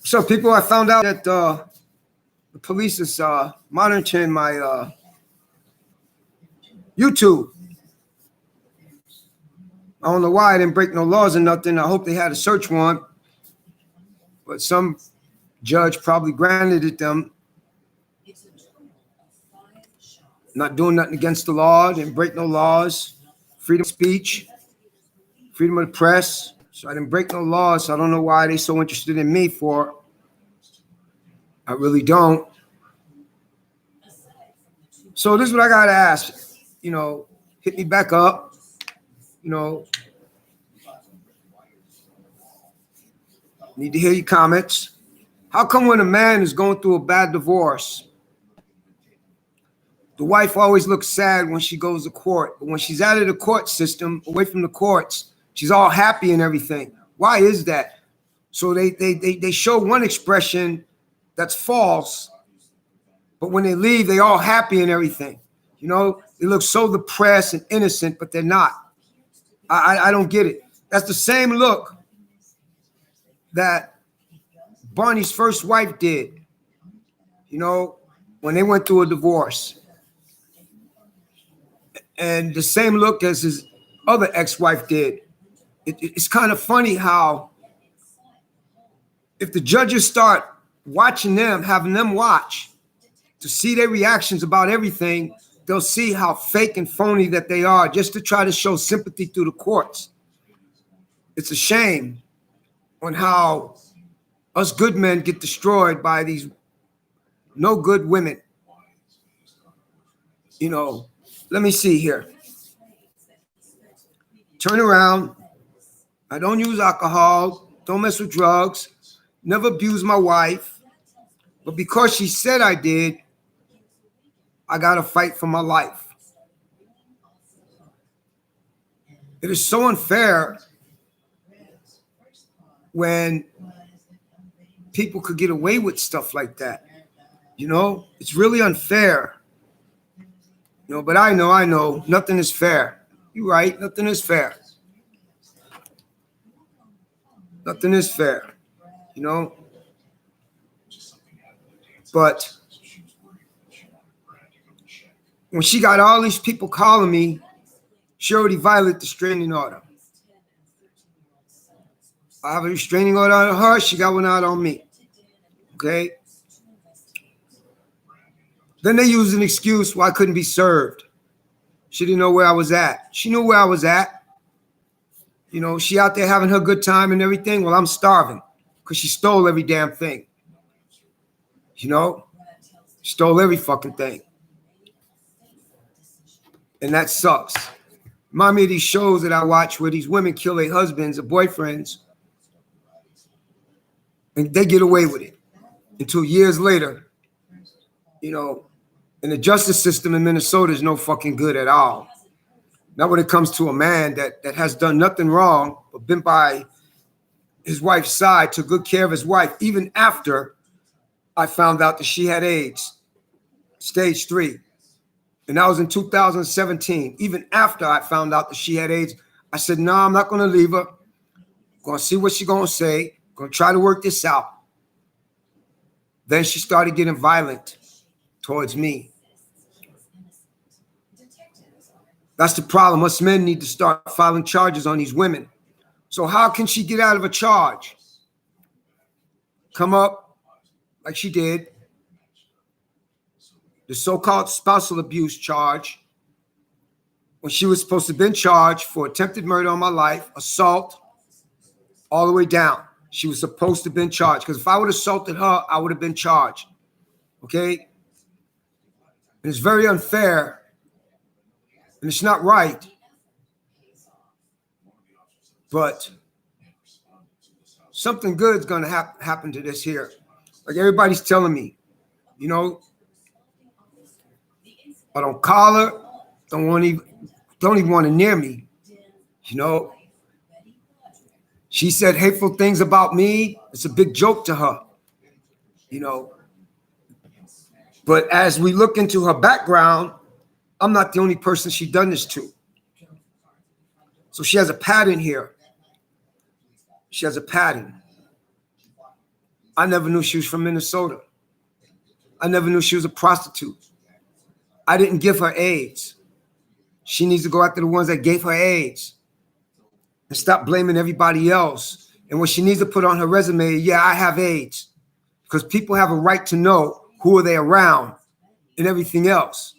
So people, I found out that the police is monitoring my YouTube. I don't know why I didn't break no laws or nothing. I hope they had a search warrant, but some judge probably granted it them. Not doing nothing against the law, didn't break no laws, freedom of speech, freedom of the press. So I didn't break no laws. So I don't know why they so interested in me for. I really don't. So this is what I gotta ask. You know, hit me back up. You know, need to hear your comments. How come when a man is going through a bad divorce, the wife always looks sad when she goes to court, but when she's out of the court system, away from the courts, she's all happy and everything? Why is that? So they show one expression that's false, but when they leave, they all happy and everything. You know, they look so depressed and innocent, but they're not. I don't get it. That's the same look that Barney's first wife did, you know, when they went through a divorce. And the same look as his other ex-wife did. It's kind of funny how if the judges start watching them, having them watch to see their reactions about everything, they'll see how fake and phony that they are just to try to show sympathy through the courts. It's a shame on how us good men get destroyed by these no good women. You know, let me see here. Turn around. I don't use alcohol, don't mess with drugs, never abuse my wife. But because she said I did, I got to fight for my life. It is so unfair when people could get away with stuff like that. You know, it's really unfair. You know, but I know, nothing is fair. You're right, nothing is fair. Nothing is fair, you know. But when she got all these people calling me, she already violated the restraining order. I have a restraining order on her, she got one out on me. Okay? Then they used an excuse why I couldn't be served. She didn't know where I was at. She knew where I was at. You know, she out there having her good time and everything. Well, I'm starving because she stole every damn thing. You know, stole every fucking thing. And that sucks. Remind me of these shows that I watch where these women kill their husbands or boyfriends and they get away with it until years later, you know, and the justice system in Minnesota is no fucking good at all. Not when it comes to a man that has done nothing wrong, but been by his wife's side, took good care of his wife, even after I found out that she had AIDS, stage 3. And that was in 2017. Even after I found out that she had AIDS, I said, no, I'm not going to leave her. I'm going to see what she's going to say. I'm going to try to work this out. Then she started getting violent towards me. That's the problem. Us men need to start filing charges on these women. So how can she get out of a charge? Come up like she did. The so-called spousal abuse charge, when she was supposed to have been charged for attempted murder on my life, assault, all the way down. She was supposed to have been charged. Because if I would have assaulted her, I would have been charged. Okay? And it's very unfair. And it's not right. But something good is going to happen to this here. Like everybody's telling me, you know, I don't call her, don't even want to near me, you know. She said hateful things about me. It's a big joke to her, you know. But as we look into her background, I'm not the only person she done this to. So she has a pattern here. She has a pattern. I never knew she was from Minnesota. I never knew she was a prostitute. I didn't give her AIDS. She needs to go after the ones that gave her AIDS and stop blaming everybody else. And what she needs to put on her resume, yeah, I have AIDS. Because people have a right to know who are they around and everything else.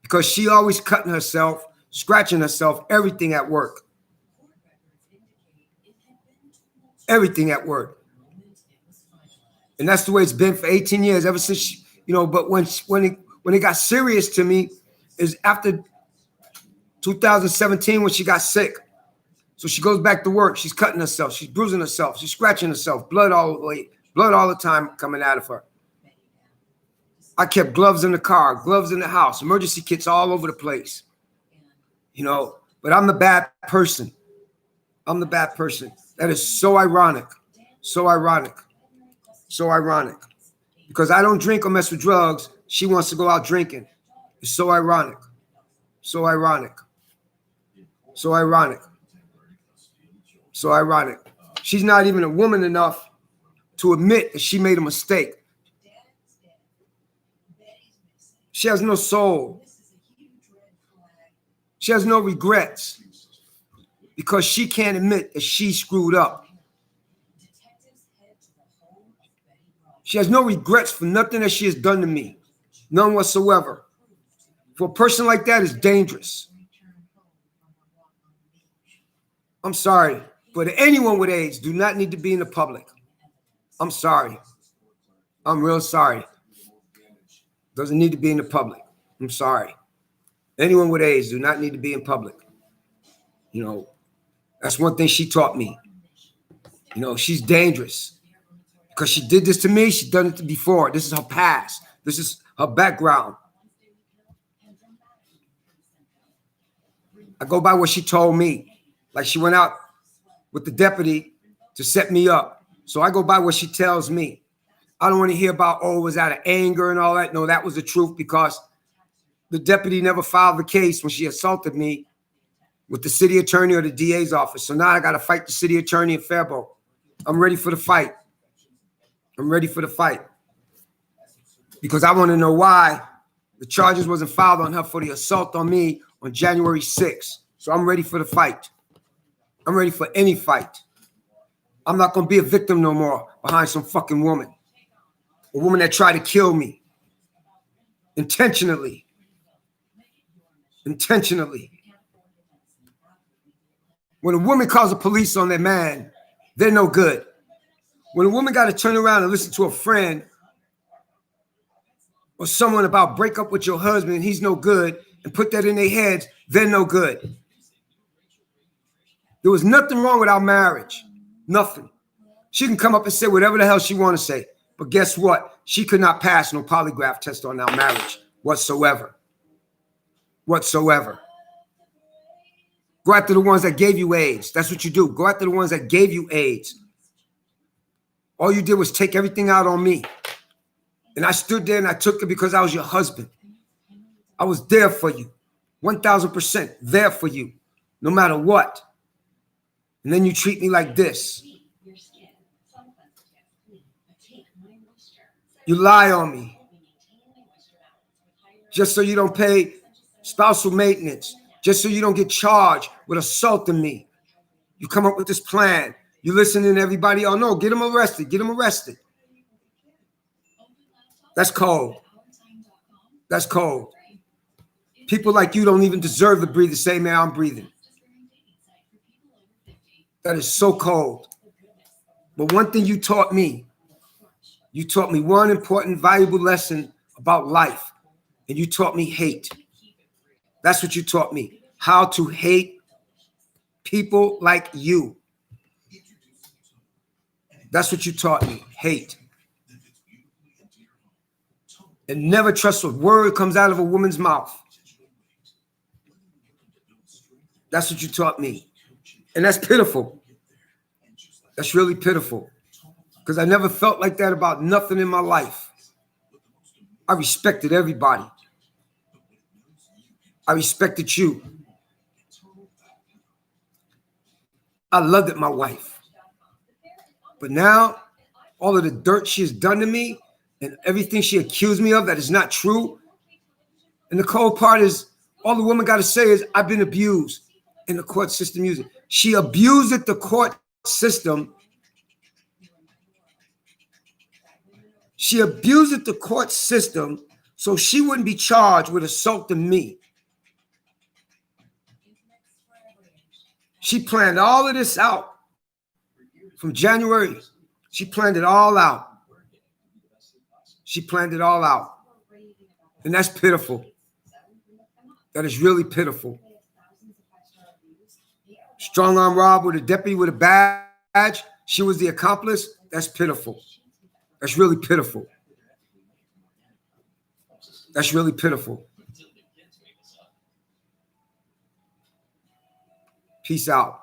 Because she always cutting herself, scratching herself, everything at work. Everything at work. And that's the way it's been for 18 years, ever since she, but when it got serious to me is after 2017 when she got sick. So she goes back to work. She's cutting herself. She's bruising herself. She's scratching herself. Blood all the time coming out of her. I kept gloves in the car, gloves in the house, emergency kits all over the place. But I'm the bad person. I'm the bad person. That is so ironic. So ironic. So ironic. Because I don't drink or mess with drugs. She wants to go out drinking. It's so ironic. So ironic. So ironic. So ironic. She's not even a woman enough to admit that she made a mistake. She has no soul. She has no regrets because she can't admit that she screwed up. She has no regrets for nothing that she has done to me. None whatsoever. For a person like that, it's dangerous. I'm sorry, but anyone with AIDS do not need to be in the public. I'm sorry. I'm real sorry. Doesn't need to be in the public. I'm sorry. Anyone with AIDS do not need to be in public. That's one thing she taught me. She's dangerous because she did this to me. She's done it before. This is her past. This is her background. I go by what she told me. Like she went out with the deputy to set me up. So I go by what she tells me. I don't want to hear about, it was out of anger and all that. No, that was the truth because the deputy never filed the case when she assaulted me with the city attorney or the DA's office. So now I got to fight the city attorney in Faribault. I'm ready for the fight. I'm ready for the fight. Because I want to know why the charges wasn't filed on her for the assault on me on January 6th. So I'm ready for the fight. I'm ready for any fight. I'm not going to be a victim no more behind some fucking woman. A woman that tried to kill me. Intentionally. Intentionally. When a woman calls the police on their man, they're no good. When a woman got to turn around and listen to a friend or someone about break up with your husband and he's no good and put that in their heads, they're no good. There was nothing wrong with our marriage. Nothing. She can come up and say whatever the hell she want to say. But guess what? She could not pass no polygraph test on our marriage whatsoever. Whatsoever. Go after the ones that gave you AIDS. That's what you do. Go after the ones that gave you AIDS. All you did was take everything out on me. And I stood there and I took it because I was your husband. I was there for you. 1,000% there for you. No matter what. And then you treat me like this. You lie on me. Just so you don't pay spousal maintenance. Just so you don't get charged with assaulting me. You come up with this plan. You listening to everybody. Oh, no, get him arrested. Get him arrested. That's cold. That's cold. People like you don't even deserve to breathe the same air I'm breathing. That is so cold. But one thing you taught me one important, valuable lesson about life. And you taught me hate. That's what you taught me. How to hate people like you. That's what you taught me. Hate. And never trust a word comes out of a woman's mouth. That's what you taught me. And that's pitiful. That's really pitiful. Because I never felt like that about nothing in my life. I respected everybody. I respected you. I loved it, my wife. But now, all of the dirt she has done to me and everything she accused me of that is not true. And the cold part is, all the woman got to say is, I've been abused in the court system using. She abused the court system. She abused the court system so she wouldn't be charged with assaulting me. She planned all of this out from January. She planned it all out. She planned it all out. And that's pitiful. That is really pitiful. Strong arm rob with a deputy with a badge. She was the accomplice. That's pitiful. That's really pitiful. That's really pitiful. Peace out.